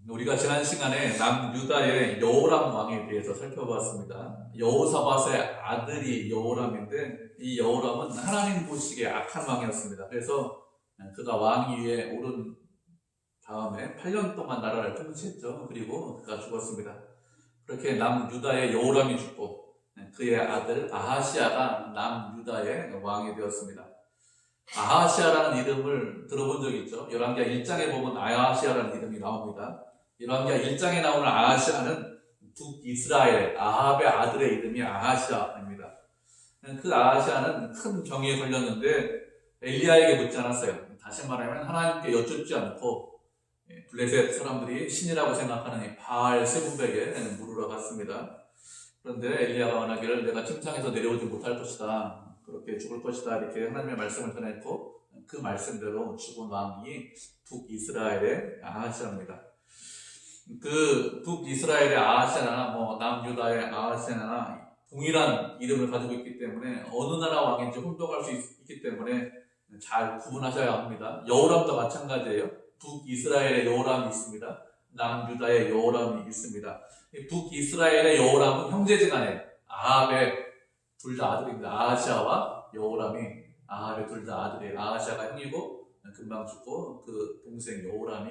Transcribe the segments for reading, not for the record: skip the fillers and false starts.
우리가 지난 시간에 남유다의 여호람 왕에 대해서 살펴봤습니다. 여호사밧의 아들이 여호람인데 이 여호람은 하나님 보시기에 악한 왕이었습니다. 그래서 그가 왕 위에 오른 다음에 8년 동안 나라를 통치했죠. 그리고 그가 죽었습니다. 그렇게 남유다의 여호람이 죽고 그의 아들 아하시아가 남유다의 왕이 되었습니다. 아하시아라는 이름을 들어본 적이 있죠. 열왕기하 1장에 보면 아하시아라는 이름이 나옵니다. 열왕기하 1장에 나오는 아하시아는 북이스라엘 아합의 아들의 이름이 아하시아입니다. 그 아하시아는 큰 병에 걸렸는데 엘리야에게 묻지 않았어요. 다시 말하면 하나님께 여쭙지 않고 블레셋 사람들이 신이라고 생각하는 이 바알 세분백에 물으러 갔습니다. 그런데 엘리야가 말하기를 내가 침상에서 내려오지 못할 것이다. 그렇게 죽을 것이다. 이렇게 하나님의 말씀을 전했고 그 말씀대로 죽은 왕이 북이스라엘의 아하시아입니다. 그 북이스라엘의 아하시아나 남유다의 아하시아나 동일한 이름을 가지고 있기 때문에 어느 나라 왕인지 혼동할 수 있기 때문에 잘 구분하셔야 합니다. 여호람도 마찬가지예요. 북이스라엘의 여호람이 있습니다. 남유다의 여호람이 있습니다. 북이스라엘의 여호람은 형제지간에 아합의 둘 다 아들입니다. 아하시아와 여호람이 아합의 둘 다 아들이에요. 아하시아가 형이고 금방 죽고 그 동생 여호람이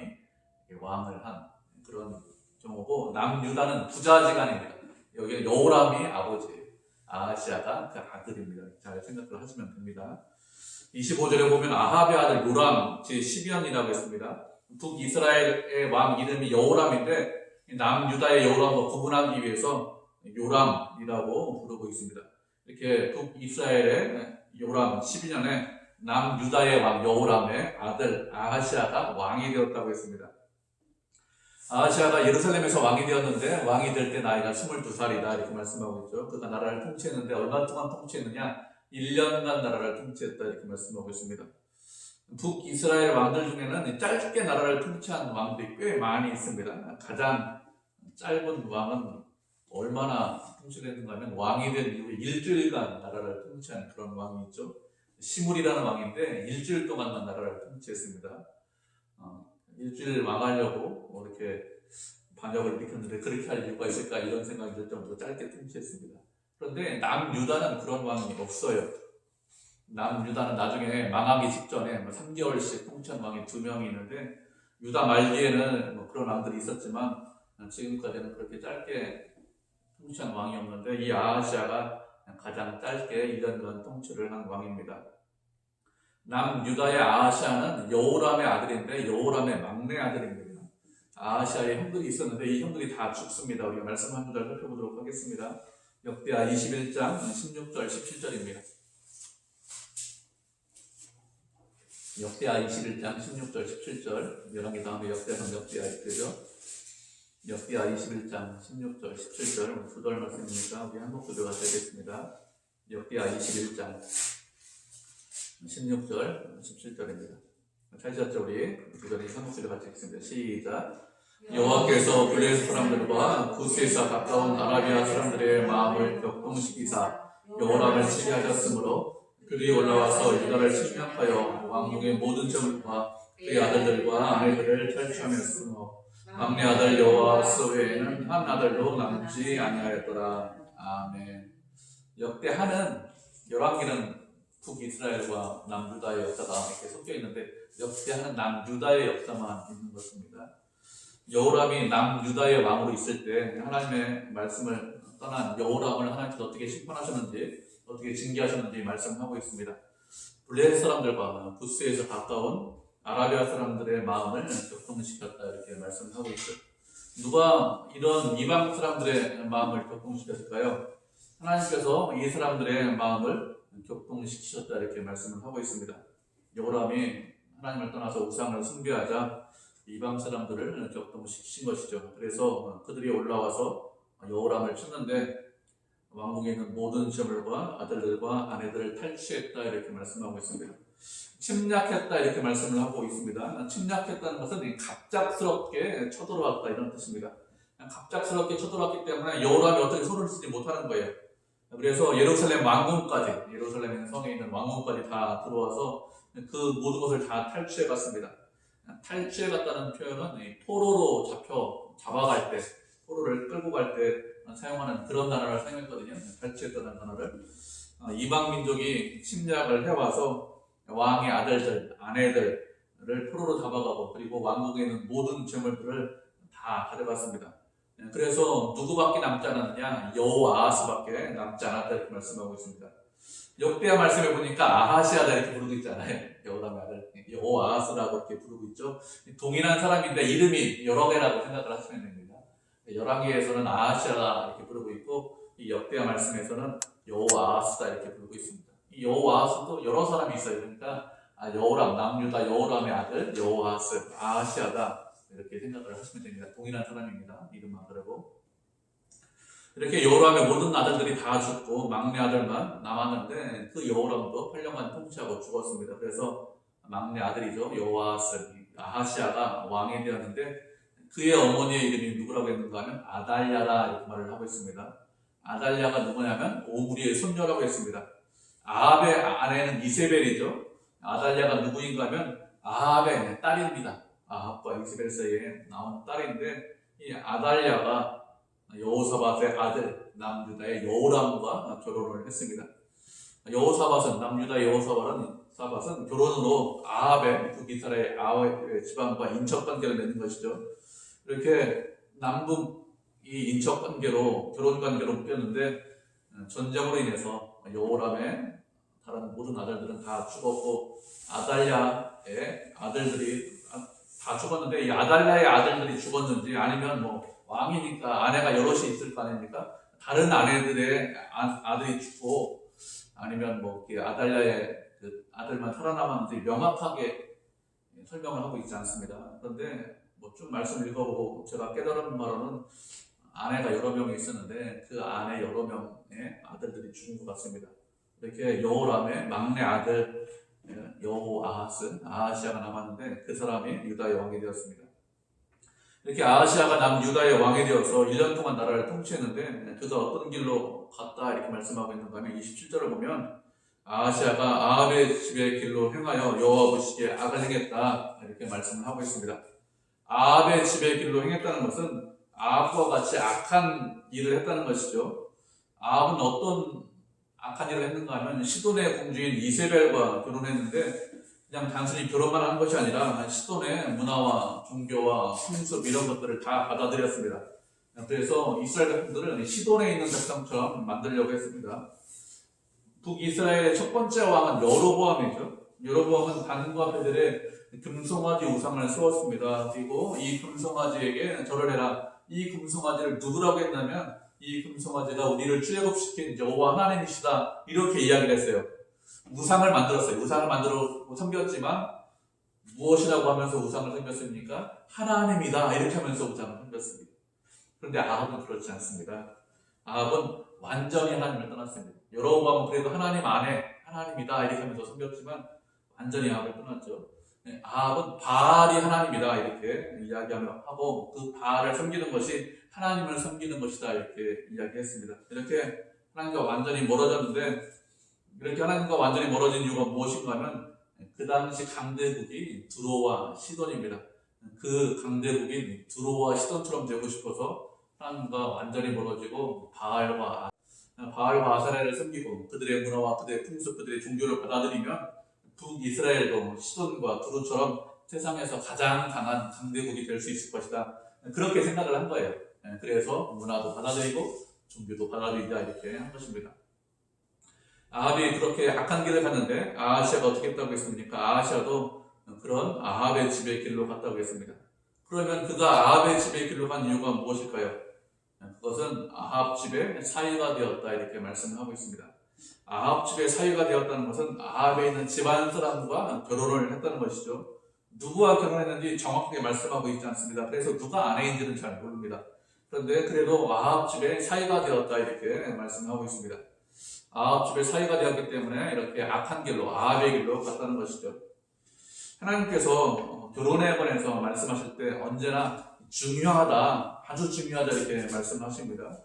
왕을 한 그런 경우고 남유다는 부자지간입니다. 여기는 여호람이 아버지예요. 아하시아가 그 아들입니다. 잘 생각을 하시면 됩니다. 25절에 보면 아합의 아들 요람 제12년이라고 했습니다. 북이스라엘의 왕 이름이 여호람인데 남유다의 여호람과 구분하기 위해서 요람이라고 부르고 있습니다. 이렇게 북이스라엘의 요람 12년에 남유다의 왕 여호람의 아들 아하시아가 왕이 되었다고 했습니다. 아하시아가 예루살렘에서 왕이 되었는데 왕이 될 때 나이가 22살이다 이렇게 말씀하고 있죠. 그가 나라를 통치했는데 얼마 동안 통치했느냐? 1년간 나라를 통치했다 이렇게 말씀하고 있습니다. 북이스라엘 왕들 중에는 짧게 나라를 통치한 왕들이 꽤 많이 있습니다. 가장 짧은 왕은 얼마나 통치를 했는가 하면 왕이 된 이후에 일주일간 나라를 통치한 그런 왕이 있죠. 시물이라는 왕인데 일주일 동안만 나라를 통치했습니다. 일주일 왕하려고 이렇게 반역을 일으켰는데 그렇게 할 이유가 있을까 이런 생각이 들 정도로 짧게 통치했습니다. 그런데 남유다는 그런 왕이 없어요. 남유다는 나중에 망하기 직전에 3개월씩 통치한 왕이 2명이 있는데 유다 말기에는 그런 왕들이 있었지만 지금까지는 그렇게 짧게 통치한 왕이 없는데 이 아하시아가 가장 짧게 1년간 통치를 한 왕입니다. 남유다의 아하시아는 여호람의 아들인데 여호람의 막내 아들입니다. 아하시아의 형들이 있었는데 이 형들이 다 죽습니다. 우리가 말씀 한 구절 살펴보도록 하겠습니다. 역대하 21장 16절 17절입니다. 역대하 21장 16절 17절 열왕기 다음에 역대상 역대하 있죠. 역대하 21장 16절 17절 두 절 말씀이니까 우리 한국 구조가 되겠습니다. 역대하 21장 16절 17절입니다. 찾으셨죠? 우리 두 절이 한국 구조 같이 읽습니다. 시작. 여호와께서 블레셋 사람들과 구스에서 가까운 아라비아 사람들의 마음을 격동시키사 여호람을 치게 하셨으므로 그들이 올라와서 유다를 침략하여 왕궁의 모든 점과 그의 아들들과 아내들을 탈취하였으므로 막내 아들 여호아스 외에는 한 아들도 남지 아니하였더라. 아멘. 역대하는 열왕기는 북이스라엘과 남유다의 역사가 이렇게 섞여 있는데 역대하는 남유다의 역사만 있는 것입니다. 여호람이 남유다의 왕으로 있을 때 하나님의 말씀을 떠난 여호람을 하나님께서 어떻게 심판하셨는지 어떻게 징계하셨는지 말씀하고 있습니다. 블레셋 사람들과 구스에서 가까운 아라비아 사람들의 마음을 격동시켰다 이렇게 말씀하고 있죠. 누가 이런 이방 사람들의 마음을 격동시켰을까요? 하나님께서 이 사람들의 마음을 격동시키셨다 이렇게 말씀을 하고 있습니다. 여호람이 하나님을 떠나서 우상을 숭배하자 이방 사람들을 격동시킨 것이죠. 그래서 그들이 올라와서 여호람을 쳤는데 왕궁에 있는 모든 시험들과 아들들과 아내들을 탈취했다 이렇게 말씀하고 있습니다. 침략했다 이렇게 말씀을 하고 있습니다. 침략했다는 것은 갑작스럽게 쳐들어왔다 이런 뜻입니다. 갑작스럽게 쳐들어왔기 때문에 여호람이 어떻게 손을 쓰지 못하는 거예요. 그래서 예루살렘 왕궁까지, 예루살렘 성에 있는 왕궁까지 다 들어와서 그 모든 것을 다 탈취해 갔습니다. 탈취해갔다는 표현은 이 포로로 잡아갈 때, 포로를 끌고 갈 때 사용하는 그런 단어를 사용했거든요. 탈취했다는 단어를. 이방 민족이 침략을 해와서 왕의 아들들, 아내들을 포로로 잡아가고 그리고 왕국에 있는 모든 재물들을 다 가져갔습니다. 그래서 누구밖에 남지 않았느냐? 여호아하스밖에 남지 않았다 이렇게 말씀하고 있습니다. 역대하 말씀해 보니까 아하시아다 이렇게 부르고 있잖아요. 여호람의 아들 여호아하스라고 이렇게 부르고 있죠. 동일한 사람인데 이름이 여러 개라고 생각을 하시면 됩니다. 열왕기에서는 아하시아다 이렇게 부르고 있고 이 역대하 말씀에서는 여호아하스다 이렇게 부르고 있습니다. 이 여호아하스도 여러 사람이 있어요. 그러니까 여호람, 남유다 여호람의 아들 여호아하스, 아하시아다 이렇게 생각을 하시면 됩니다. 동일한 사람입니다. 이름만 다르고. 이렇게 여호람의 모든 아들들이 다 죽고 막내 아들만 남았는데 그 여호람도 8년간 통치하고 죽었습니다. 그래서 막내 아들이죠. 여호아스, 아하시아가 왕이 되었는데 그의 어머니의 이름이 누구라고 했는가 하면 아달랴라 이렇게 말을 하고 있습니다. 아달랴가 누구냐면 오므리의 손녀라고 했습니다. 아합의 아내는 이세벨이죠. 아달랴가 누구인가 하면 아합의 딸입니다. 아합과 이세벨 사이에 나온 딸인데 이 아달랴가 여호사밧의 아들 남유다의 여호람과 결혼을 했습니다. 여호사밧은 남유다 여호사밧은 결혼으로 아합의 북이스라엘 아합의 지방과 인척 관계를 맺는 것이죠. 이렇게 남북 이 인척 관계로 결혼 관계로 묶였는데 전쟁으로 인해서 여호람의 다른 모든 아들들은 다 죽었고 아달랴의 아들들이 다 죽었는데 이 아달랴의 아들들이 죽었는지 아니면 뭐 왕이니까 아내가 여럿이 있을 거 아닙니까? 다른 아내들의 아들이 죽고 아니면 뭐 아달랴의 그 아들만 살아남았는지 명확하게 설명을 하고 있지 않습니다. 그런데 뭐 좀 말씀 읽어보고 제가 깨달은 바로는 아내가 여러 명이 있었는데 그 아내 여러 명의 아들들이 죽은 것 같습니다. 이렇게 여호람의 막내 아들 아하시아가 남았는데 그 사람이 유다의 왕이 되었습니다. 이렇게 아하시아가 남유다의 왕이 되어서 1년 동안 나라를 통치했는데 그가 어떤 길로 갔다 이렇게 말씀하고 있는가 하면 27절을 보면 아하시아가 아합의 집의 길로 행하여 여호와 보시기에 악을 행했다 이렇게 말씀을 하고 있습니다. 아합의 집의 길로 행했다는 것은 아합과 같이 악한 일을 했다는 것이죠. 아합은 어떤 악한 일을 했는가 하면 시돈의 공주인 이세벨과 결혼했는데 그냥 단순히 결혼만 한 것이 아니라 시돈의 문화와 종교와 풍습 이런 것들을 다 받아들였습니다. 그래서 이스라엘 백성들은 시돈에 있는 백성처럼 만들려고 했습니다. 북이스라엘의 첫 번째 왕은 여로보암이죠. 여로보암은 단과 베델에 금송아지 우상을 세웠습니다. 그리고 이 금송아지에게 절을 해라. 이 금송아지를 누구라고 했냐면 이 금송아지가 우리를 출애굽시킨 여호와 하나님이시다 이렇게 이야기를 했어요. 우상을 만들었어요. 우상을 만들어 섬겼지만 무엇이라고 하면서 우상을 섬겼습니까? 하나님이다 이렇게 하면서 우상을 섬겼습니다. 그런데 아합은 그렇지 않습니다. 아합은 완전히 하나님을 떠났습니다. 여로보암은 그래도 하나님 안에 하나님이다 이렇게 하면서 섬겼지만 완전히 아합을 떠났죠. 아합은 바알이 하나님이다 이렇게 이야기하고 그 바알을 섬기는 것이 하나님을 섬기는 것이다 이렇게 이야기했습니다. 이렇게 하나님과 완전히 멀어졌는데 이렇게 하나님과 완전히 멀어진 이유가 무엇인가 하면 그 당시 강대국이 두로와 시돈입니다. 그 강대국이 두로와 시돈처럼 되고 싶어서 하나님과 완전히 멀어지고 바알과 아사레를 섬기고 그들의 문화와 그들의 풍습, 그들의 종교를 받아들이면 북이스라엘도 시돈과 두로처럼 세상에서 가장 강한 강대국이 될 수 있을 것이다. 그렇게 생각을 한 거예요. 그래서 문화도 받아들이고 종교도 받아들이자 이렇게 한 것입니다. 아합이 그렇게 악한 길을 갔는데 아하시아가 어떻게 했다고 했습니까? 아하시아도 그런 아합의 집의 길로 갔다고 했습니다. 그러면 그가 아합의 집의 길로 간 이유가 무엇일까요? 그것은 아합 집의 사위가 되었다 이렇게 말씀을 하고 있습니다. 아합 집의 사위가 되었다는 것은 아합에 있는 집안 사람과 결혼을 했다는 것이죠. 누구와 결혼했는지 정확하게 말씀하고 있지 않습니다. 그래서 누가 아내인지는 잘 모릅니다. 그런데 그래도 아합 집의 사위가 되었다 이렇게 말씀하고 있습니다. 아합 집의 사위가 되었기 때문에 이렇게 악한 길로 아합의 길로 갔다는 것이죠. 하나님께서 결혼에 관해서 말씀하실 때 언제나 중요하다, 아주 중요하다 이렇게 말씀하십니다.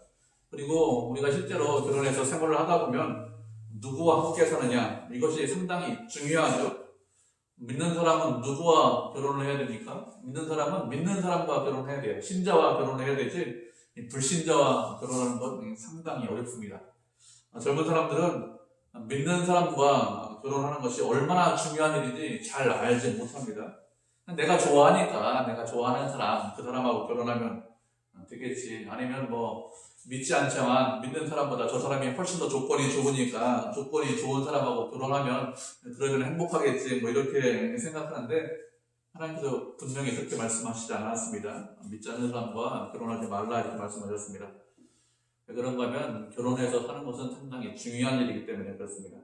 그리고 우리가 실제로 결혼해서 생활을 하다 보면 누구와 함께 사느냐 이것이 상당히 중요하죠. 믿는 사람은 누구와 결혼을 해야 됩니까? 믿는 사람은 믿는 사람과 결혼해야 돼요. 신자와 결혼을 해야 되지 이 불신자와 결혼하는 건 상당히 어렵습니다. 젊은 사람들은 믿는 사람과 결혼하는 것이 얼마나 중요한 일인지 잘 알지 못합니다. 내가 좋아하니까 내가 좋아하는 사람 그 사람하고 결혼하면 되겠지. 아니면 뭐 믿지 않지만 믿는 사람보다 저 사람이 훨씬 더 조건이 좋으니까 조건이 좋은 사람하고 결혼하면 그러면 행복하겠지 뭐 이렇게 생각하는데 하나님께서 분명히 그렇게 말씀하시지 않았습니다. 믿지 않는 사람과 결혼하지 말라 이렇게 말씀하셨습니다. 왜 그런가 하면 결혼해서 사는 것은 상당히 중요한 일이기 때문에 그렇습니다.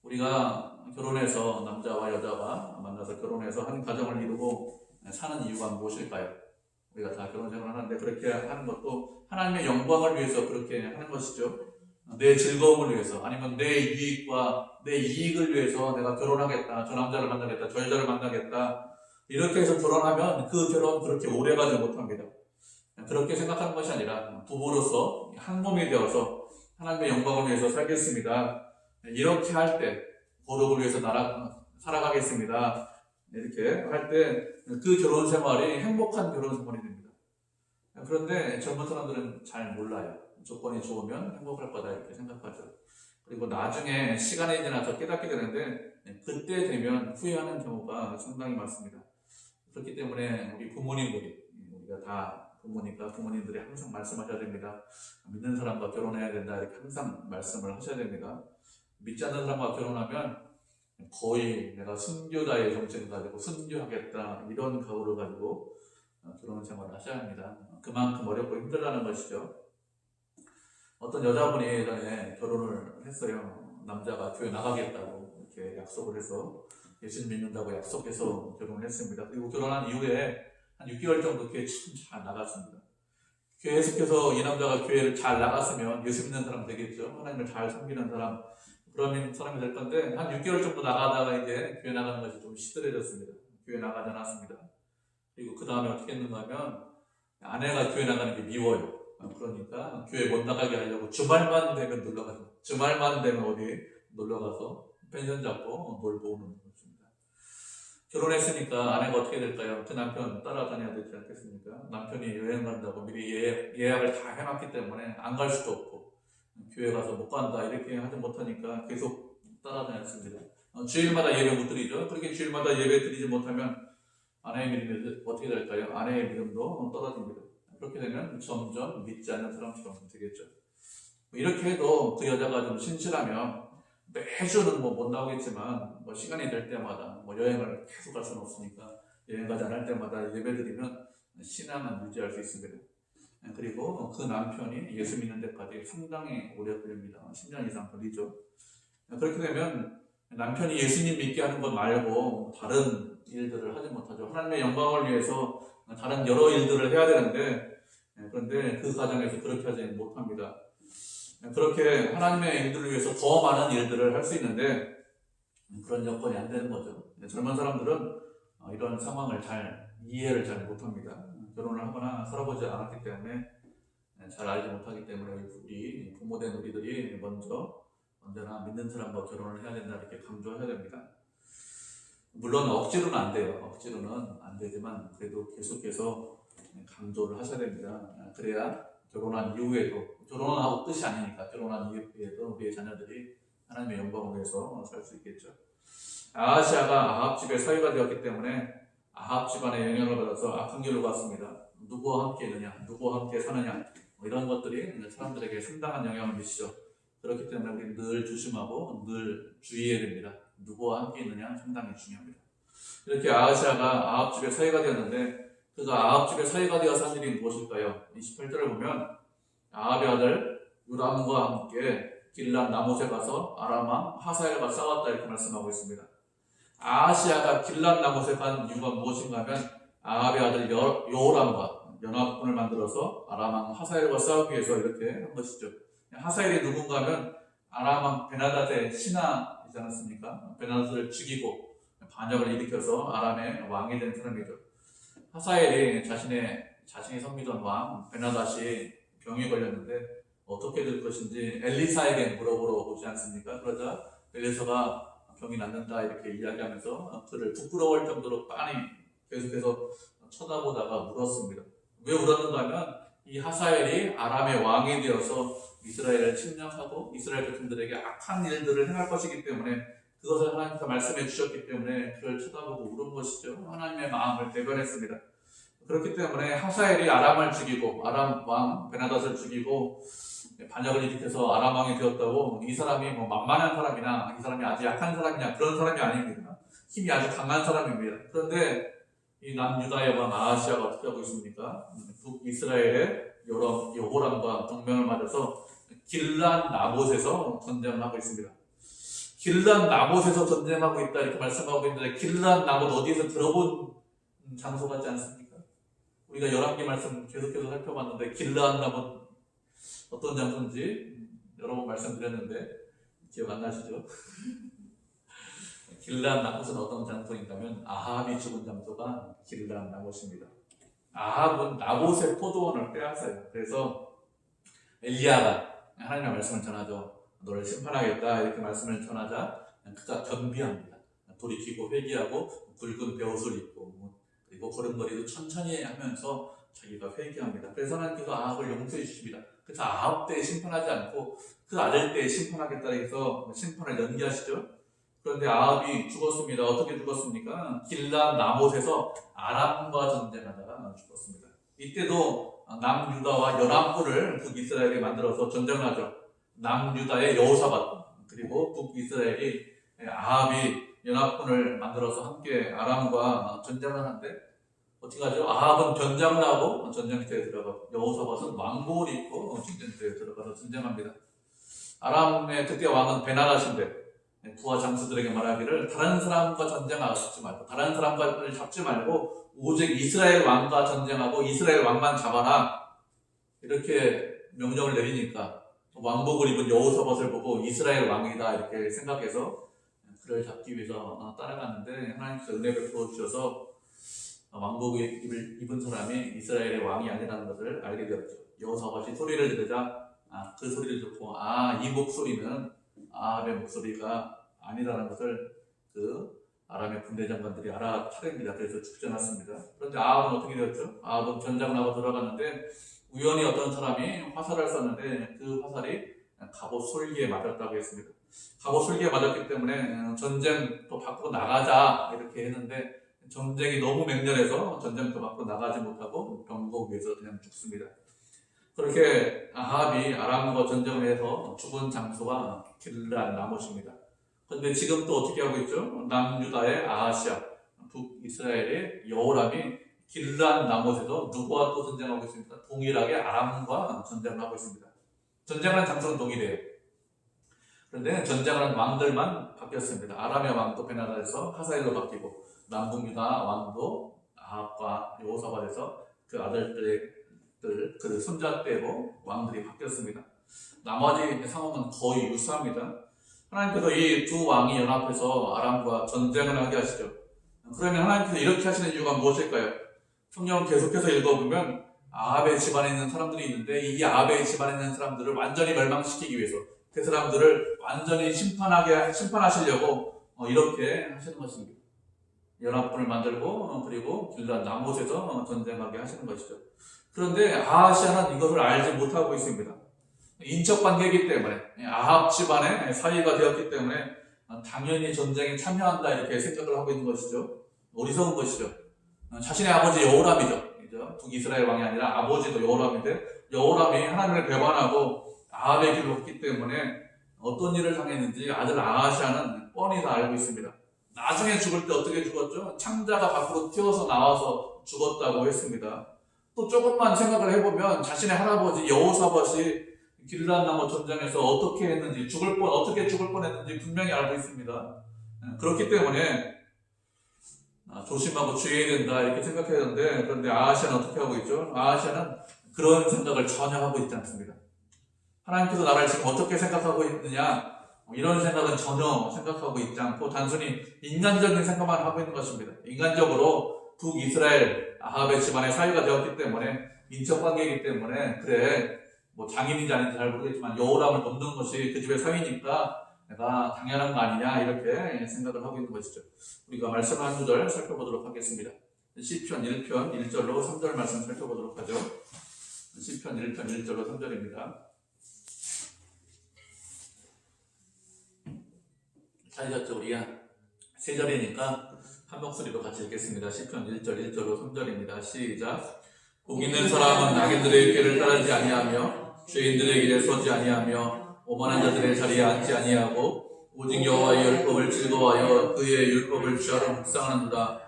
우리가 결혼해서 남자와 여자가 만나서 결혼해서 한 가정을 이루고 사는 이유가 무엇일까요? 우리가 다 결혼 생활을 하는데 그렇게 하는 것도 하나님의 영광을 위해서 그렇게 하는 것이죠. 내 즐거움을 위해서 아니면 내 이익과 내 이익을 위해서 내가 결혼하겠다. 저 남자를 만나겠다. 저 여자를 만나겠다. 이렇게 해서 결혼하면 그 결혼 그렇게 오래 가지 못합니다. 그렇게 생각하는 것이 아니라 부부로서 한 몸이 되어서 하나님의 영광을 위해서 살겠습니다. 이렇게 할 때 거룩을 위해서 살아가겠습니다. 이렇게 할 때 그 결혼 생활이 행복한 결혼 생활이 됩니다. 그런데 젊은 사람들은 잘 몰라요. 조건이 좋으면 행복할 거다 이렇게 생각하죠. 그리고 나중에 시간이 지나서 깨닫게 되는데 그때 되면 후회하는 경우가 상당히 많습니다. 그렇기 때문에 우리 부모님들이 우리가 다 부모니까 부모님들이 항상 말씀하셔야 됩니다. 믿는 사람과 결혼해야 된다 이렇게 항상 말씀을 하셔야 됩니다. 믿지 않는 사람과 결혼하면 거의 내가 순교자의 정신을 가지고 순교하겠다 이런 각오를 가지고 결혼 생활을 하셔야 합니다. 그만큼 어렵고 힘들다는 것이죠. 어떤 여자분이 예전에 결혼을 했어요. 남자가 교회 나가겠다고 이렇게 약속을 해서 예수님 믿는다고 약속해서 결혼을 했습니다. 그리고 결혼한 이후에 한 6개월 정도 교회 참 잘 나갔습니다. 교회에 속해서 이 남자가 교회를 잘 나갔으면 예수 믿는 사람 되겠죠. 하나님을 잘 섬기는 사람 그런 사람이 될 건데 한 6개월 정도 나가다가 이제 교회 나가는 것이 좀 시들해졌습니다. 교회 나가지 않았습니다. 그리고 그 다음에 어떻게 했는가 하면 아내가 교회 나가는 게 미워요. 그러니까 교회 못 나가게 하려고 주말만 되면 놀러가죠. 주말만 되면 어디 놀러가서 펜션 잡고 놀고 오는 것입니다. 결혼했으니까 아내가 어떻게 될까요? 그 남편 따라다녀야 되지 않겠습니까? 남편이 여행 간다고 미리 예약을 다 해놨기 때문에 안 갈 수도 없고 교회 가서 못 간다 이렇게 하지 못하니까 계속 따라다녔습니다. 주일마다 예배 못 드리죠. 그렇게 주일마다 예배 드리지 못하면 아내의 믿음이 어떻게 될까요? 아내의 믿음도 떨어집니다. 그렇게 되면 점점 믿지 않는 사람처럼 되겠죠. 이렇게 해도 그 여자가 좀 신실하면 매주는 못 나오겠지만 시간이 될 때마다 여행을 계속 갈 수는 없으니까 여행 가지 않을 때마다 예배 드리면 신앙은 유지할 수 있습니다. 그리고 그 남편이 예수 믿는 데까지 상당히 오래 걸립니다. 10년 이상 걸리죠. 그렇게 되면 남편이 예수님 믿게 하는 것 말고 다른 일들을 하지 못하죠. 하나님의 영광을 위해서 다른 여러 일들을 해야 되는데 그런데 그 가정에서 그렇게 하지 못합니다. 그렇게 하나님의 일들을 위해서 더 많은 일들을 할 수 있는데 그런 여건이 안 되는 거죠. 젊은 사람들은 이런 상황을 이해를 잘 못합니다. 결혼을 하거나 살아보지 않았기 때문에 잘 알지 못하기 때문에 우리 부모된 우리들이 먼저 언제나 믿는 사람과 결혼을 해야 된다 이렇게 강조해야 됩니다. 물론 억지로는 안 돼요. 억지로는 안 되지만 그래도 계속해서 강조를 하셔야 됩니다. 그래야 결혼한 이후에도 결혼하고 끝이 아니니까 결혼한 이후에도 우리의 자녀들이 하나님의 영광을 위해서 살 수 있겠죠. 아하시아가 아합 집의 사위가 되었기 때문에 아합 집안의 영향을 받아서 악한 길로 갔습니다. 누구와 함께 있느냐, 누구와 함께 사느냐 이런 것들이 사람들에게 상당한 영향을 미치죠. 그렇기 때문에 우리 늘 조심하고 늘 주의해야 됩니다. 누구와 함께 있느냐 상당히 중요합니다. 이렇게 아하시아가 아합 집의 사위가 되었는데 그가 아합 집의 사위가 되어서 한 일이 무엇일까요? 28절을 보면 아합의 아들 요람과 함께 길랏 라못에 가서 아람 왕 하사엘과 싸웠다 이렇게 말씀하고 있습니다. 아하시아가 길랏 라못에 간 이유가 무엇인가 하면 아합의 아들 여호람과 연합군을 만들어서 아람 왕 하사엘과 싸우기 위해서 이렇게 한 것이죠. 하사엘이 누군가 하면 아람 왕 베나닷의 신하이지 않았습니까? 베나닷을 죽이고 반역을 일으켜서 아람의 왕이 된 사람이죠. 하사엘이 자신이 섬기던 왕 베나닷이 병이 걸렸는데 어떻게 될 것인지 엘리사에게 물어보러 오지 않습니까? 그러자 엘리사가 병이 낫는다 이렇게 이야기하면서 그를 부끄러워할 정도로 빤히 계속해서 쳐다보다가 울었습니다. 왜 울었는가 하면 이 하사엘이 아람의 왕이 되어서 이스라엘을 침략하고 이스라엘 백성들에게 악한 일들을 행할 것이기 때문에 그것을 하나님께서 말씀해 주셨기 때문에 그를 쳐다보고 울은 것이죠. 하나님의 마음을 대변했습니다. 그렇기 때문에 하사엘이 아람을 죽이고 아람 왕 베나닷을 죽이고 반역을 일으켜서 아람 왕이 되었다고 이 사람이 뭐 만만한 사람이나 이 사람이 아주 약한 사람이냐 그런 사람이 아닙니다. 힘이 아주 강한 사람입니다. 그런데 이 남유다의 왕 아하시아가 어떻게 하고 있습니까? 북이스라엘의 여호람과 동맹을 맺어서 길란 나봇에서 전쟁을 하고 있습니다. 길란 나봇에서 전쟁하고 있다 이렇게 말씀하고 있는데 길란 나봇 어디에서 들어본 장소 같지 않습니까? 우리가 11개 말씀 계속해서 살펴봤는데 길란 나봇 어떤 장소인지 여러 번 말씀드렸는데 기억 안 나시죠? 길란 나봇은 어떤 장소인가면 아합이 죽은 장소가 길란 나봇입니다. 아합은 나봇의 포도원을 빼앗아요. 그래서 엘리야가 하나님의 말씀을 전하죠. 너를 심판하겠다 이렇게 말씀을 전하자 그가 겸비합니다. 돌이키고 회개하고 굵은 베옷을 입고 그리고 걸음걸이도 천천히 하면서 자기가 회개합니다. 그래서 하나님께서 아합을 용서해 주십니다. 그래서 아합 때 심판하지 않고 그 아들 때 심판하겠다 해서 심판을 연기하시죠. 그런데 아합이 죽었습니다. 어떻게 죽었습니까? 길란 나봇에서 아람과 전쟁하다가 죽었습니다. 이때도 남유다와 연합군을 북이스라엘이 만들어서 전쟁을 하죠. 남유다의 여호사밧 그리고 북이스라엘이 아합이 연합군을 만들어서 함께 아람과 전쟁을 하는데 어떻게 하죠? 아합은 전장을 하고 전쟁터에 들어가고 여호사밧은 왕복을 입고 전쟁터에 들어가서 전쟁합니다. 아람의 그때 왕은 베나닷인데 부하 장수들에게 말하기를 다른 사람과 전쟁하지 말고 다른 사람과를 잡지 말고 오직 이스라엘 왕과 전쟁하고 이스라엘 왕만 잡아라 이렇게 명령을 내리니까 왕복을 입은 여호사밧을 보고 이스라엘 왕이다 이렇게 생각해서 그를 잡기 위해서 따라갔는데 하나님께서 은혜 베풀어 주셔서 왕복을 입은 사람이 이스라엘의 왕이 아니라는 것을 알게 되었죠. 여호사밧이 소리를 지르자 그 소리를 듣고 이 목소리는 아합의 목소리가 아니라는 것을 그 아람의 군대 장관들이 알아차립니다. 그래서 죽져놨습니다. 그런데 아합은 어떻게 되었죠? 아합은 전장을 하고 들어갔는데 우연히 어떤 사람이 화살을 쐈는데 그 화살이 갑옷 솔기에 맞았다고 했습니다. 갑옷 솔기에 맞았기 때문에 전쟁터 밖으로 나가자 이렇게 했는데 전쟁이 너무 맹렬해서 전쟁터 밖으로 나가지 못하고 병거 위에서 그냥 죽습니다. 그렇게 아합이 아람과 전쟁을 해서 죽은 장소가 길란 나못입니다. 그런데 지금 또 어떻게 하고 있죠? 남유다의 아하시아, 북이스라엘의 여호람이 길란 나못에서 누구와 또 전쟁하고 있습니다. 동일하게 아람과 전쟁을 하고 있습니다. 전쟁하는 장소는 동일해요. 그런데 전쟁하는 왕들만 바뀌었습니다. 아람의 왕도 베나닷에서 하사엘로 바뀌고 남북유다 왕도 아합과 여호사밧에서 그 아들들의 그 손자대로 왕들이 바뀌었습니다. 나머지 상황은 거의 유사합니다. 하나님께서 이 두 왕이 연합해서 아람과 전쟁을 하게 하시죠. 그러면 하나님께서 이렇게 하시는 이유가 무엇일까요? 성경을 계속해서 읽어보면 아합의 집안에 있는 사람들이 있는데 이 아합의 집안에 있는 사람들을 완전히 멸망시키기 위해서 그 사람들을 완전히 심판하시려고 이렇게 하시는 것입니다. 연합군을 만들고 그리고 길란 나못에서 전쟁하게 하시는 것이죠. 그런데 아하시아는 이것을 알지 못하고 있습니다. 인척 관계이기 때문에 아합 집안의 사위가 되었기 때문에 당연히 전쟁에 참여한다 이렇게 생각을 하고 있는 것이죠. 어리석은 것이죠. 자신의 아버지 여호람이죠. 북이스라엘 왕이 아니라 아버지도 여호람인데 여호람이 하나님을 배반하고 아합의 길로 갔기 때문에 어떤 일을 당했는지 아들 아하시아는 뻔히 다 알고 있습니다. 나중에 죽을 때 어떻게 죽었죠? 창자가 밖으로 튀어서 나와서 죽었다고 했습니다. 또 조금만 생각을 해보면 자신의 할아버지 여호사밧이 길란 나못 전쟁에서 어떻게 했는지 어떻게 죽을 뻔했는지 분명히 알고 있습니다. 그렇기 때문에 조심하고 주의해야 된다 이렇게 생각했는데 그런데 아하시아는 어떻게 하고 있죠? 아하시아는 그런 생각을 전혀 하고 있지 않습니다. 하나님께서 나를 지금 어떻게 생각하고 있느냐 이런 생각은 전혀 생각하고 있지 않고 단순히 인간적인 생각만 하고 있는 것입니다. 인간적으로 북이스라엘 아합의 집안의 사위가 되었기 때문에 인척관계이기 때문에 그래 장인인지 아닌지 잘 모르겠지만 여호람을 돕는 것이 그 집의 사위니까 내가 당연한 거 아니냐 이렇게 생각을 하고 있는 것이죠. 우리가 말씀을 한 구절 살펴보도록 하겠습니다. 시편 1편 1절로 3절 말씀 살펴보도록 하죠. 시편 1편 1절로 3절입니다. 잘 읽었죠? 우리가 세 절이니까 한 목소리로 같이 읽겠습니다. 시편 1절 1절로 3절입니다. 시작. 복 있는 사람은 악인들의 길을 따르지 아니하며 죄인들의 길에 서지 아니하며 오만한 자들의 자리에 앉지 아니하고 오직 여호와의 율법을 즐거워하여 그의 율법을 주야로 묵상하는도다.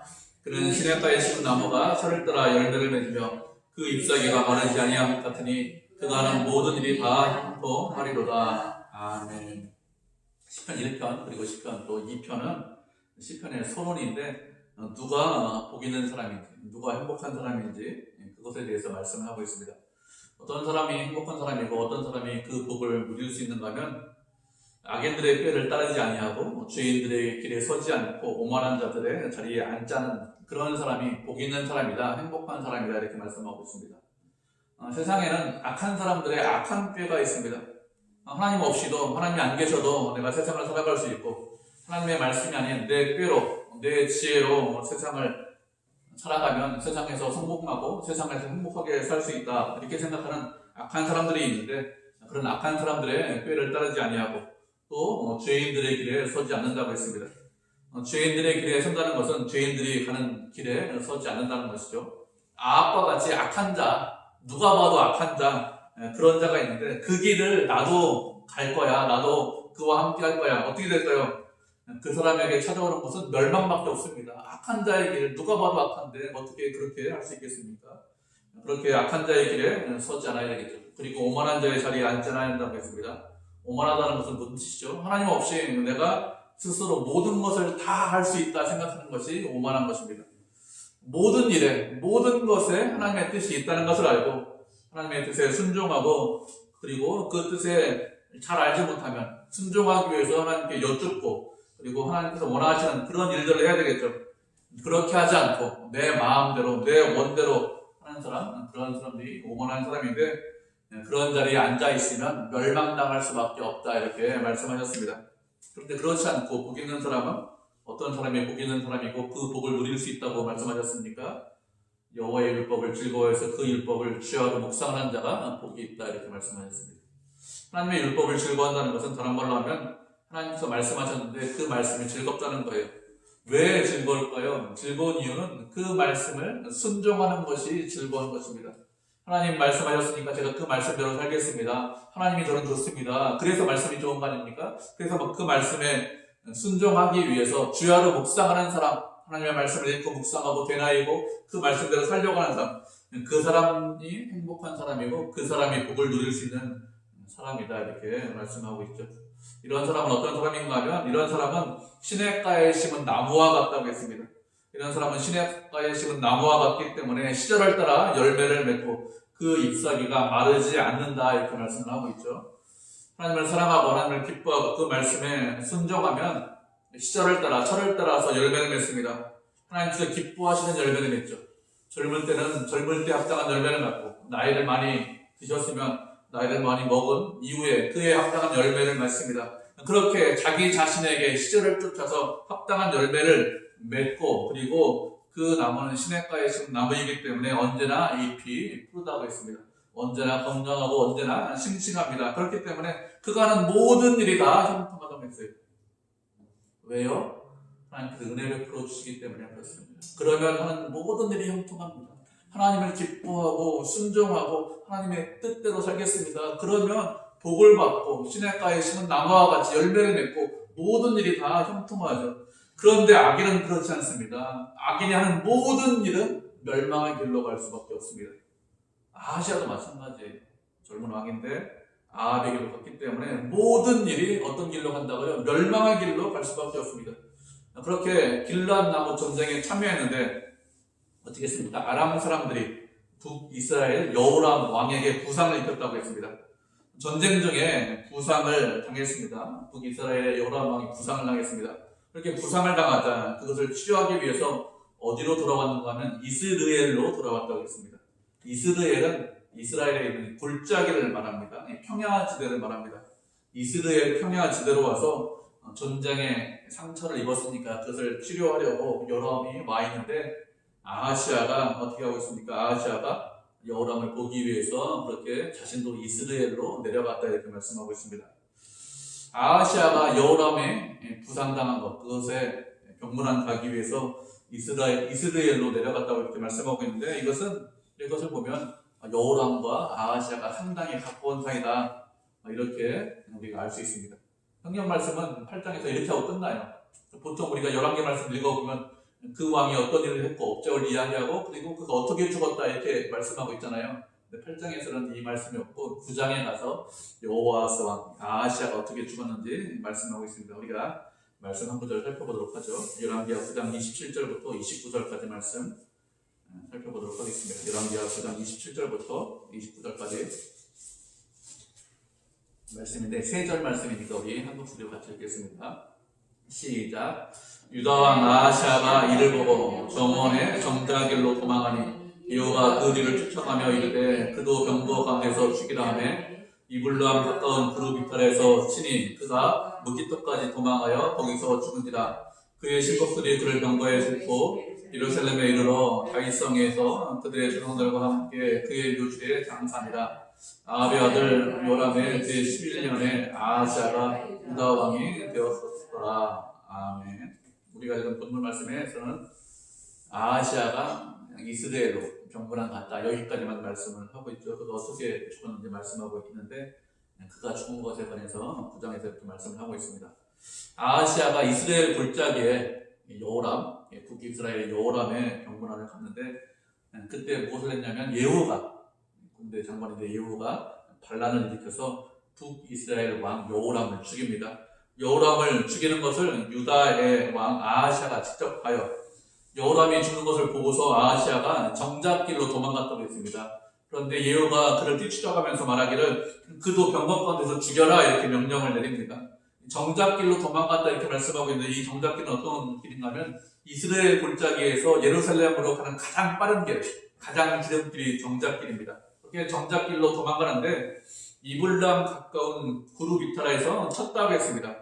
그는 시냇가에 심은 나무가 철을 따라 열매를 맺으며 그 잎사귀가 마르지 아니함 같으니 그가 하는 모든 일이 다 형통하리로다. 아멘. 시편 1편 그리고 시편 또 2편은 시편의 서론인데 누가 복 있는 사람인지 누가 행복한 사람인지 그것에 대해서 말씀을 하고 있습니다. 어떤 사람이 행복한 사람이고 어떤 사람이 그 복을 누릴 수 있는가 하면 악인들의 꾀를 따르지 아니하고 죄인들의 길에 서지 않고 오만한 자들의 자리에 앉지 않은 그런 사람이 복 있는 사람이다, 행복한 사람이다 이렇게 말씀하고 있습니다. 세상에는 악한 사람들의 악한 꾀가 있습니다. 하나님 없이도 하나님이 안 계셔도 내가 세상을 살아갈 수 있고 하나님의 말씀이 아닌 내 꾀로 내 지혜로 세상을 살아가면 세상에서 성공하고 세상에서 행복하게 살 수 있다 이렇게 생각하는 악한 사람들이 있는데 그런 악한 사람들의 꾀를 따르지 아니하고 또 죄인들의 길에 서지 않는다고 했습니다. 죄인들의 길에 선다는 것은 죄인들이 가는 길에 서지 않는다는 것이죠. 아합과 같이 악한 자, 누가 봐도 악한 자 그런 자가 있는데 그 길을 나도 갈 거야, 나도 그와 함께 할 거야. 어떻게 될까요? 그 사람에게 찾아오는 것은 멸망밖에 없습니다. 악한 자의 길, 누가 봐도 악한데 어떻게 그렇게 할 수 있겠습니까? 그렇게 악한 자의 길에 서지 않아야 되겠죠. 그리고 오만한 자의 자리에 앉지 않아야 한다고 했습니다. 오만하다는 것은 무슨 뜻이죠? 하나님 없이 내가 스스로 모든 것을 다 할 수 있다 생각하는 것이 오만한 것입니다. 모든 일에, 모든 것에 하나님의 뜻이 있다는 것을 알고 하나님의 뜻에 순종하고 그리고 그 뜻에 잘 알지 못하면 순종하기 위해서 하나님께 여쭙고 그리고 하나님께서 원하시는 그런 일들을 해야 되겠죠. 그렇게 하지 않고 내 마음대로 내 원대로 하는 사람, 그런 사람들이 오만한 사람인데 그런 자리에 앉아있으면 멸망당할 수밖에 없다 이렇게 말씀하셨습니다. 그런데 그렇지 않고 복 있는 사람은 어떤 사람이 복 있는 사람이고 그 복을 누릴 수 있다고 말씀하셨습니까? 여호와의 율법을 즐거워해서 그 율법을 주야로 묵상하는 자가 복이 있다 이렇게 말씀하셨습니다. 하나님의 율법을 즐거워한다는 것은 다른 말로 하면 하나님께서 말씀하셨는데 그 말씀이 즐겁다는 거예요. 왜 즐거울까요? 즐거운 이유는 그 말씀을 순종하는 것이 즐거운 것입니다. 하나님 말씀하셨으니까 제가 그 말씀대로 살겠습니다. 하나님이 저는 좋습니다. 그래서 말씀이 좋은 거 아닙니까? 그래서 그 말씀에 순종하기 위해서 주야로 묵상하는 사람, 하나님의 말씀을 읽고 묵상하고 되나이고 그 말씀대로 살려고 하는 사람, 그 사람이 행복한 사람이고 그 사람이 복을 누릴 수 있는 사람이다 이렇게 말씀하고 있죠. 이런 사람은 어떤 사람인가 하면 이런 사람은 시냇가에 심은 나무와 같다고 했습니다. 이런 사람은 시냇가에 심은 나무와 같기 때문에 시절을 따라 열매를 맺고 그 잎사귀가 마르지 않는다 이렇게 말씀을 하고 있죠. 하나님을 사랑하고 하나님을 기뻐하고 그 말씀에 순종하면 시절을 따라 철을 따라서 열매를 맺습니다. 하나님께서 기뻐하시는 열매를 맺죠. 젊을 때는 젊을 때 합당한 열매를 맺고 나이를 많이 드셨으면 나이를 많이 먹은 이후에 그에 합당한 열매를 맺습니다. 그렇게 자기 자신에게 시절을 쫓아서 합당한 열매를 맺고 그리고 그 나무는 시냇가에 심은 나무이기 때문에 언제나 잎이 푸르다고 했습니다. 언제나 건강하고 언제나 싱싱합니다. 그렇기 때문에 그가 하는 모든 일이 다 형통하다고 했어요. 왜요? 하나님께서 은혜 베풀어 주시기 때문에 그렇습니다. 그러면 하는 모든 일이 형통합니다. 하나님을 기뻐하고 순종하고 하나님의 뜻대로 살겠습니다. 그러면 복을 받고 시냇가에 심은 나무와 같이 열매를 맺고 모든 일이 다 형통하죠. 그런데 악인은 그렇지 않습니다. 악인이 하는 모든 일은 멸망의 길로 갈 수밖에 없습니다. 아하시아도 마찬가지예요. 젊은 왕인데 아합의 길로 갔기 때문에 모든 일이 어떤 길로 간다고요? 멸망의 길로 갈 수밖에 없습니다. 그렇게 길르앗 나무 전쟁에 참여했는데 어떻게 했습니까? 아람 사람들이 북이스라엘 여호람 왕에게 부상을 입혔다고 했습니다. 전쟁 중에 부상을 당했습니다. 북이스라엘의 여호람 왕이 부상을 당했습니다. 그렇게 부상을 당하자 그것을 치료하기 위해서 어디로 돌아왔는가 하면 이스르엘로 돌아왔다고 했습니다. 이스르엘은 이스라엘에 있는 골짜기를 말합니다. 평야지대를 말합니다. 이스라엘 평야 지대로 와서 전쟁에 상처를 입었으니까 그것을 치료하려고 여호람이 와 있는데 아하시아가 어떻게 하고 있습니까? 아하시아가 여호람을 보기 위해서 그렇게 자신도 이스라엘로 내려갔다 이렇게 말씀하고 있습니다. 아하시아가 여호람의 부상당한 것, 그것에 병문안 가기 위해서 이스라엘로 내려갔다고 이렇게 말씀하고 있는데 이것을 보면 여호람과 아하시아가 상당히 가까운 사이다 이렇게 우리가 알 수 있습니다. 성경 말씀은 8장에서 이렇게 하고 끝나요. 보통 우리가 11개 말씀 읽어보면 그 왕이 어떤 일을 했고 업적을 이야기하고 그리고 그가 어떻게 죽었다 이렇게 말씀하고 있잖아요. 근데 8장에서는 이 말씀이 없고 9장에 가서 여호아스 왕 아하시아가 어떻게 죽었는지 말씀하고 있습니다. 우리가 말씀 한 구절 살펴보도록 하죠. 열왕기하 9장 27절부터 29절까지 말씀 살펴보도록 하겠습니다. 열왕기하 9장 27절부터 29절까지 말씀인데 3절 말씀이니까 우리 한 목소리로 같이 읽겠습니다. 시작. 유다왕 아하시아가 이를 보고 정원의 정자길로 도망하니 여호와가 그 뒤를 쫓아가며 이르되 그도 병거 가운데서 죽이라 하며 이블람 가까운 그룹 이탈에서 친히 그가 무기토까지 도망하여 거기서 죽은지라. 그의 신복들이 그를 병거에 싣고 예루살렘에 이르러 다윗성에서 그들의 조상들과 함께 그의 묘지에 장사하니라. 아합의 아들 요람의 제11년에 아하시아가 유다 왕이 되었었더라. 아멘. 우리가 읽은 본문 말씀에서는 아하시아가 이스라엘로 병문안 갔다 여기까지만 말씀을 하고 있죠. 그도 어떻게 죽었는지 말씀하고 있는데 그가 죽은 것에 관해서 9장에서 이렇게 말씀을 하고 있습니다. 아하시아가 이스라엘 골짜기에 여호람, 북이스라엘 여호람의 병문안을 갔는데 그때 무엇을 했냐면 예후가 군대 장관인데 예후가 반란을 일으켜서 북이스라엘 왕 여호람을 죽입니다. 여호람을 죽이는 것을 유다의 왕 아하시아가 직접 하여 여호람이 죽는 것을 보고서 아하시아가 정작길로 도망갔다고 했습니다. 그런데 예후가 그를 뒤쫓아가면서 말하기를 그도 병거 가운데서 죽여라 이렇게 명령을 내립니다. 정작길로 도망갔다 이렇게 말씀하고 있는데 이 정작길은 어떤 길인가 하면 이스라엘 골짜기에서 예루살렘으로 가는 가장 빠른 길, 가장 지름길이 정작길입니다. 그렇게 정작길로 도망가는데 이블람 가까운 구룹 이탈에서 쳤다고 했습니다.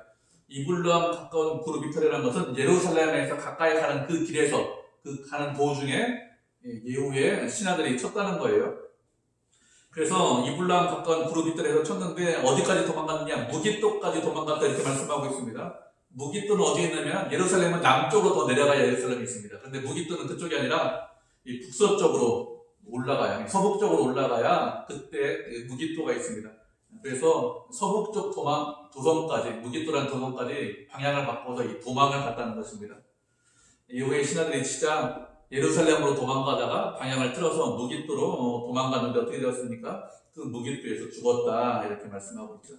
이블람 가까운 구룹 이탈이라는 것은 예루살렘에서 가까이 가는 그 길에서 그 가는 도중에 예후의 신하들이 쳤다는 거예요. 그래서 이블람 가까운 구룹 이탈에서 쳤는데 어디까지 도망갔느냐? 무깃도까지 도망갔다 이렇게 말씀하고 있습니다. 무깃도는 어디에 있냐면 예루살렘은 남쪽으로 더 내려가야 예루살렘이 있습니다. 그런데 무깃도는 그쪽이 아니라 이 북서쪽으로 올라가야, 서북쪽으로 올라가야 그때 무깃도가 있습니다. 그래서 서북쪽 도성까지, 무깃도라는 도성까지 방향을 바꿔서 이 도망을 갔다는 것입니다. 예후의 신하들이 치자 예루살렘으로 도망가다가 방향을 틀어서 무깃도로 도망갔는데 어떻게 되었습니까? 그 무깃도에서 죽었다 이렇게 말씀하고 있죠.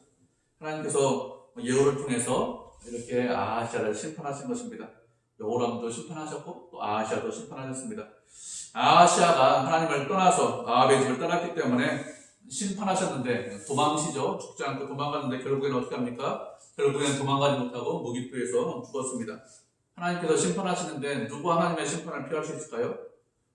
하나님께서 예후를 통해서 이렇게 아하시아를 심판하신 것입니다. 여호람도 심판하셨고 또 아하시아도 심판하셨습니다. 아하시아가 하나님을 떠나서 아합의 집을 떠났기 때문에 심판하셨는데 도망치죠. 죽지 않고 도망갔는데 결국에는 어떻게 합니까? 결국에는 도망가지 못하고 무깃도에서 죽었습니다. 하나님께서 심판하시는데 누구 하나님의 심판을 피할 수 있을까요?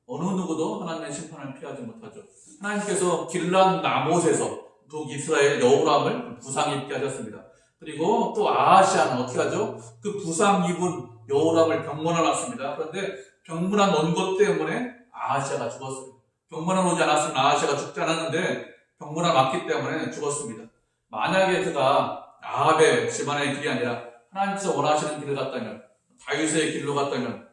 어느 누구도 하나님의 심판을 피하지 못하죠. 하나님께서 길란 나못에서 북이스라엘 여호람을 부상 입게 하셨습니다. 그리고 또 아하시아는 어떻게 하죠? 그 부상 입은 여호람을 병문안 왔습니다. 그런데 병문안 온 것 때문에 아하시아가 죽었어요. 병문안 오지 않았으면 아하시아가 죽지 않았는데 병문안 왔기 때문에 죽었습니다. 만약에 그가 아합의 집안의 길이 아니라 하나님께서 원하시는 길을 갔다면, 다윗의 길로 갔다면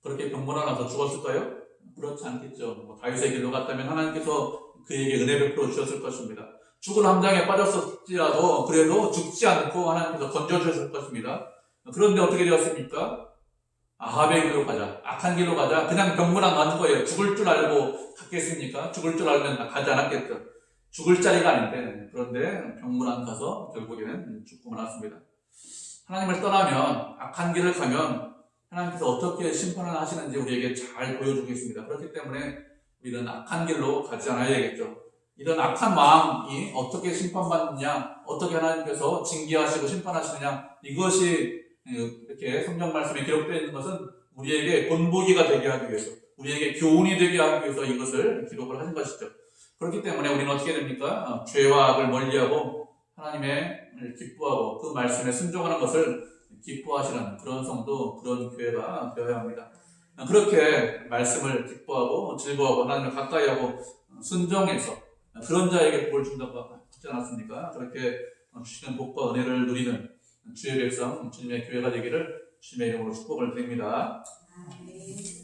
그렇게 병문안 와서 죽었을까요? 그렇지 않겠죠. 다윗의 길로 갔다면 하나님께서 그에게 은혜 베풀어 주셨을 것입니다. 죽을 함정에 빠졌을지라도 그래도 죽지 않고 하나님께서 건져주셨을 것입니다. 그런데 어떻게 되었습니까? 아합의 길로 가자, 악한 길로 가자, 그냥 병문안 가는 거예요. 죽을 줄 알고 갔겠습니까? 죽을 줄 알면 가지 않았겠죠. 죽을 자리가 아닌데, 그런데 병문안 가서 결국에는 죽고 말았습니다. 하나님을 떠나면, 악한 길을 가면 하나님께서 어떻게 심판을 하시는지 우리에게 잘 보여주고 있습니다. 그렇기 때문에 우리는 악한 길로 가지 않아야 되겠죠. 이런 악한 마음이 어떻게 심판받느냐, 어떻게 하나님께서 징계하시고 심판하시느냐, 이것이 이렇게 성경 말씀에 기록되어 있는 것은 우리에게 본보기가 되게 하기 위해서, 우리에게 교훈이 되게 하기 위해서 이것을 기록을 하신 것이죠. 그렇기 때문에 우리는 어떻게 됩니까? 죄와 악을 멀리하고 하나님의 기뻐하고 그 말씀에 순종하는 것을 기뻐하시는 그런 성도, 그런 교회가 되어야 합니다. 그렇게 말씀을 기뻐하고 즐거워하고 하나님을 가까이하고 순종해서 그런 자에게 복을 준다고 하지 않았습니까? 그렇게 주시는 복과 은혜를 누리는 주의 백성, 주님의 교회가 되기를 주님의 이름으로 축복을 드립니다. 아멘.